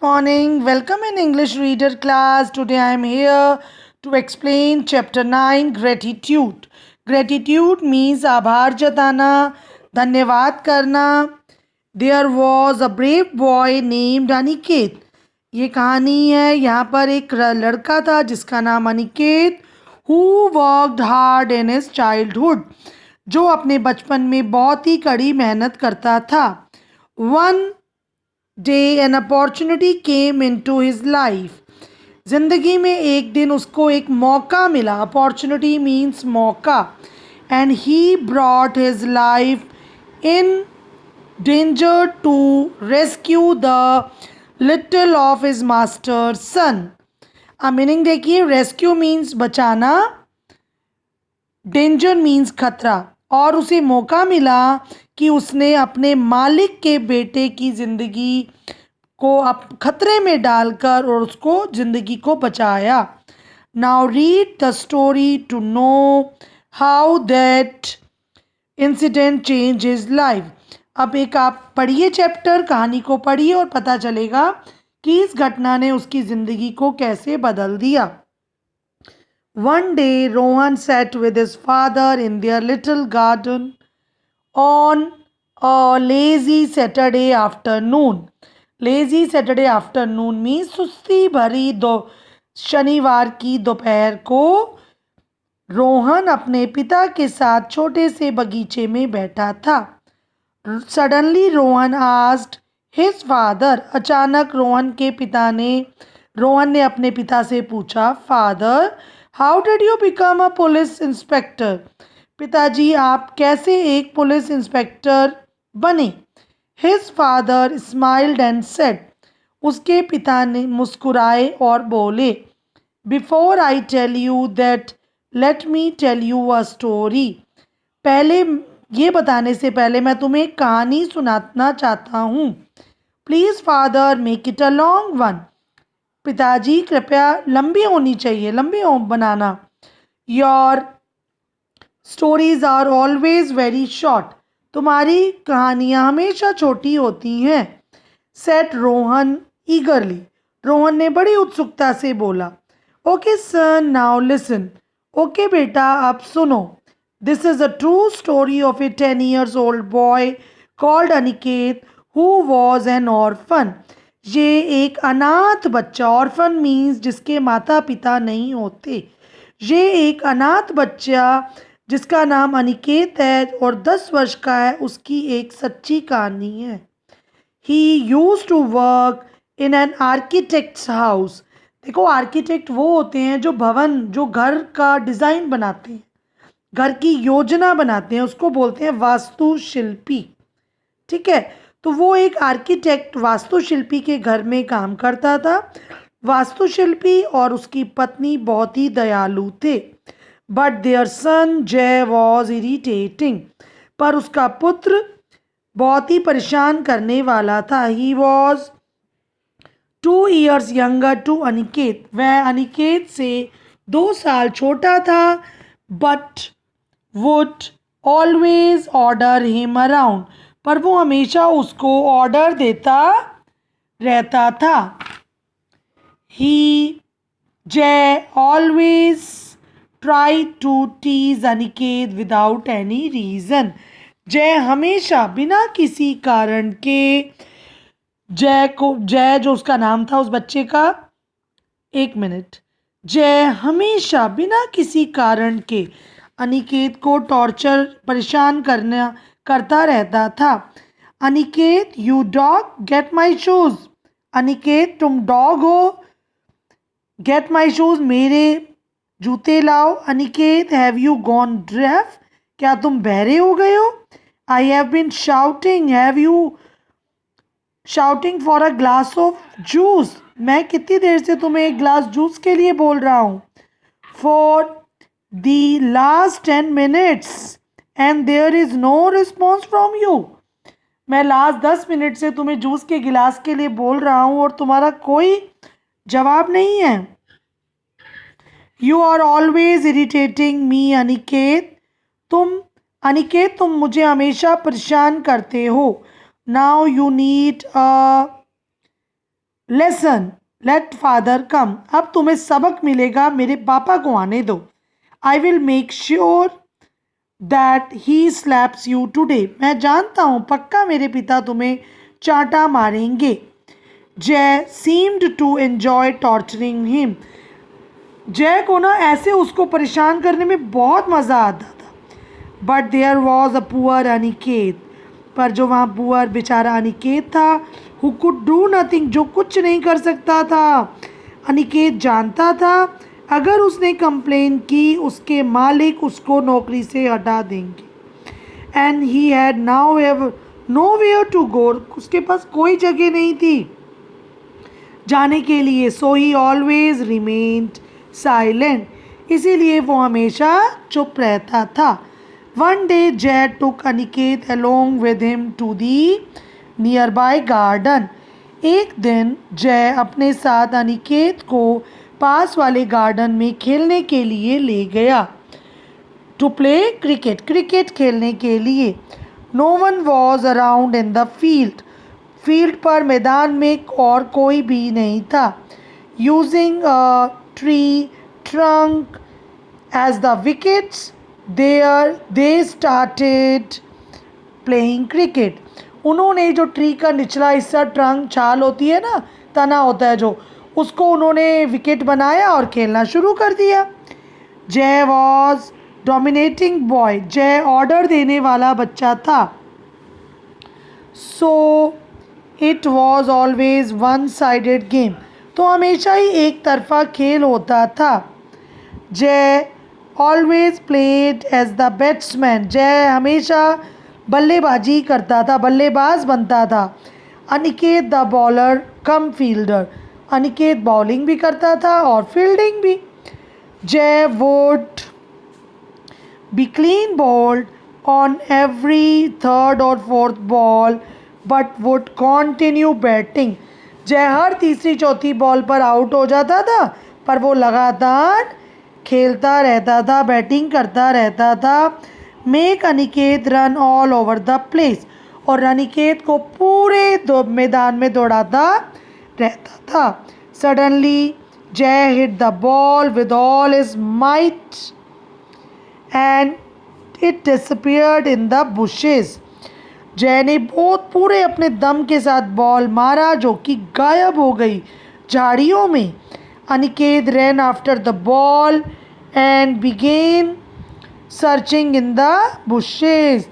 Morning, welcome in English Reader class. Today I am here to explain chapter 9 gratitude. Gratitude means आभार जताना, धन्यवाद करना. There was a brave boy named Aniket. ये कहानी है. यहाँ पर एक लड़का था जिसका नाम Aniket, who worked hard in his childhood, जो अपने बचपन में बहुत ही कड़ी मेहनत करता था. One day an opportunity came into his life. जिंदगी में एक दिन उसको एक मौका मिला. अपॉर्चुनिटी मीन्स मौका. And he brought his life in danger to rescue the little of his master son. Meaning देखिए, रेस्क्यू मीन्स बचाना, डेंजर मीन्स खतरा. और उसे मौका मिला कि उसने अपने मालिक के बेटे की ज़िंदगी को अब खतरे में डालकर और उसको ज़िंदगी को बचाया. Now read the story to know how that incident change his life. अब एक आप पढ़िए चैप्टर, कहानी को पढ़िए और पता चलेगा कि इस घटना ने उसकी ज़िंदगी को कैसे बदल दिया. One day, Rohan sat with his father in their little garden on a lazy Saturday afternoon. Lazy Saturday afternoon means सुस्ती भरी शनिवार की दोपहर को रोहन अपने पिता के साथ छोटे से बगीचे में बैठा था. Suddenly, Rohan asked his father. अचानक रोहन ने अपने पिता से पूछा, father, how did you become a police inspector. पिताजी, आप कैसे एक पुलिस इंस्पेक्टर बने. His father smiled and said. उसके पिता ने मुस्कुराए और बोले, before I tell you that let me tell you a story. पहले ये बताने से पहले मैं तुम्हें एक कहानी सुनाना चाहता हूँ. Please father, make it a long one. पिताजी, कृपया लंबी होनी चाहिए, लंबी बनाना. Your stories are always very short. तुम्हारी कहानियाँ हमेशा छोटी होती हैं. सेट रोहन ईगरली. रोहन ने बड़ी उत्सुकता से बोला. ओके सन, नाउ लिसन. ओके बेटा, अब सुनो. This is a true story of A 10 years old boy called Aniket who was an orphan. ये एक अनाथ बच्चा, ऑर्फन मीन्स जिसके माता पिता नहीं होते. ये एक अनाथ बच्चा जिसका नाम अनिकेत है और 10 वर्ष का है, उसकी एक सच्ची कहानी है. He used to work in an architect's house. देखो, आर्किटेक्ट वो होते हैं जो भवन, जो घर का डिज़ाइन बनाते हैं, घर की योजना बनाते हैं, उसको बोलते हैं वास्तुशिल्पी. ठीक है, तो वो एक आर्किटेक्ट, वास्तुशिल्पी के घर में काम करता था. वास्तुशिल्पी और उसकी पत्नी बहुत ही दयालु थे. बट देयर सन जय वॉज इरिटेटिंग. पर उसका पुत्र बहुत ही परेशान करने वाला था. He was 2 years younger to Aniket. वह अनिकेत से 2 साल छोटा था. But would always order him around. पर वो हमेशा उसको ऑर्डर देता रहता था. He Jay always try to tease Aniket without any reason. Jay हमेशा बिना किसी कारण के जय जो उसका नाम था उस बच्चे का, एक मिनट, जय हमेशा बिना किसी कारण के अनिकेत को टॉर्चर, परेशान करता रहता था. Aniket, you dog, get my shoes. Aniket, तुम डॉग हो, गेट माई शूज, मेरे जूते लाओ. Aniket, have you gone deaf. क्या तुम बहरे हो गए हो. I have been shouting, have you shouting for a glass of juice. मैं कितनी देर से तुम्हें एक ग्लास जूस के लिए बोल रहा हूँ. For the last 10 minutes and there is no response from you. मैं लास्ट 10 मिनट से तुम्हें जूस के गिलास के लिए बोल रहा हूँ और तुम्हारा कोई जवाब नहीं है. You are always irritating me Aniket. तुम मुझे हमेशा परेशान करते हो. Now you need a lesson let father come, अब तुम्हें सबक मिलेगा, मेरे पापा को आने दो। I will make sure that he slaps you today, मैं जानता हूँ पक्का मेरे पिता तुम्हें चांटा मारेंगे। Jay seemed to enjoy torturing him, Jay को ना ऐसे उसको परेशान करने में बहुत मज़ा आता था। But there was a poor Aniket, पर जो वहाँ पुअर बेचारा अनिकेत था, हु कुड डू नथिंग, जो कुछ नहीं कर सकता था। अनिकेत जानता था अगर उसने कंप्लेन की उसके मालिक उसको नौकरी से हटा देंगे। And he had now ever nowhere to go, उसके पास कोई जगह नहीं थी जाने के लिए। So he always remained silent, इसीलिए वो हमेशा चुप रहता था। One day Jay took Aniket along with him to the nearby garden, एक दिन जय अपने साथ अनिकेत को पास वाले गार्डन में खेलने के लिए ले गया। टू प्ले क्रिकेट, क्रिकेट खेलने के लिए। No one was around in the field, field पर मैदान में और कोई भी नहीं था। Using a tree trunk as the wickets they started playing cricket, उन्होंने जो ट्री का निचला हिस्सा, ट्रंक छाल होती है ना, तना होता है जो, उसको उन्होंने विकेट बनाया और खेलना शुरू कर दिया। Jay was dominating boy, Jay order देने वाला बच्चा था। So it was always one sided game, तो हमेशा ही एक तरफा खेल होता था। Jay always played as the batsman, Jay हमेशा बल्लेबाजी करता था, बल्लेबाज बनता था। Aniket the bowler cum fielder, Aniket bowling भी करता था और फील्डिंग भी। Jay would be clean bowled on every third और fourth ball but would continue batting, जय हर तीसरी चौथी बॉल पर आउट हो जाता था, पर वो लगातार खेलता रहता था, बैटिंग करता रहता था। Make Aniket run all over the place, और अनिकेत को पूरे मैदान में दौड़ाता रहता था। सडनली जय hit the ball with all his might and it disappeared in the bushes, जय ने बहुत पूरे अपने दम के साथ बॉल मारा जो कि गायब हो गई झाड़ियों में। Aniket ran after the ball and began searching in the bushes,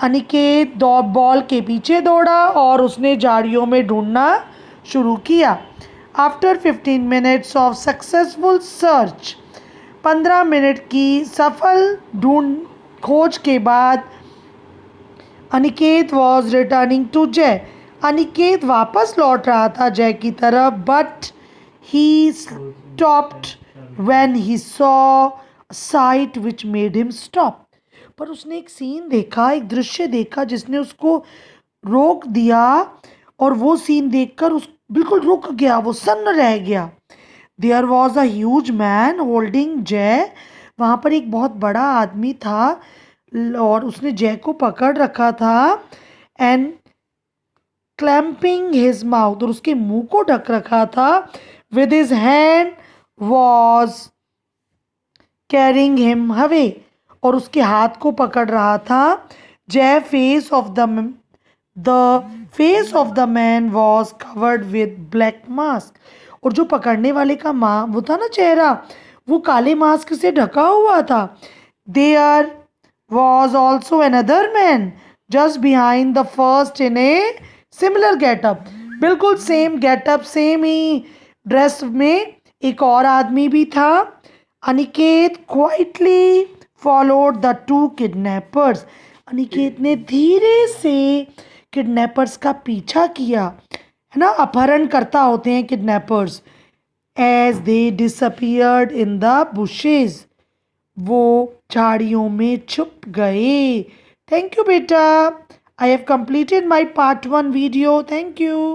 Aniket ball के पीछे दौड़ा और उसने झाड़ियों में ढूंढना शुरू किया। After 15 minutes of successful search, 15 minute की सफल खोज के बाद अनिकेत वॉज रिटर्निंग टू जय, अनिकेत वापस लौट रहा था जय की तरफ। But he stopped when he saw site which made him stop, पर उसने एक सीन देखा, एक दृश्य देखा जिसने उसको रोक दिया, और वो सीन देखकर उस बिल्कुल रुक गया, वो सन्न रह गया। There was a huge man holding Jai, वहाँ पर एक बहुत बड़ा आदमी था और उसने जय को पकड़ रखा था। एंड क्लैम्पिंग हिज माउथ, और उसके मुंह को ढक रखा था। With his hand was carrying him away, और उसके हाथ को पकड़ रहा था। जय face of the man was covered with black mask, और जो पकड़ने वाले का वो था ना चेहरा, वो काले मास्क से ढका हुआ था। There was also another man just behind the first in a similar getup, बिल्कुल सेम गेटअप, सेम ही ड्रेस में एक और आदमी भी था। Aniket quietly followed the two kidnappers, Aniket ने धीरे से किडनैपर्स का पीछा किया, है ना, अपहरण करता होते हैं kidnappers. As they disappeared in the bushes, वो झाड़ियों में छुप गए। थैंक यू बेटा, I have completed my part 1 video. Thank you.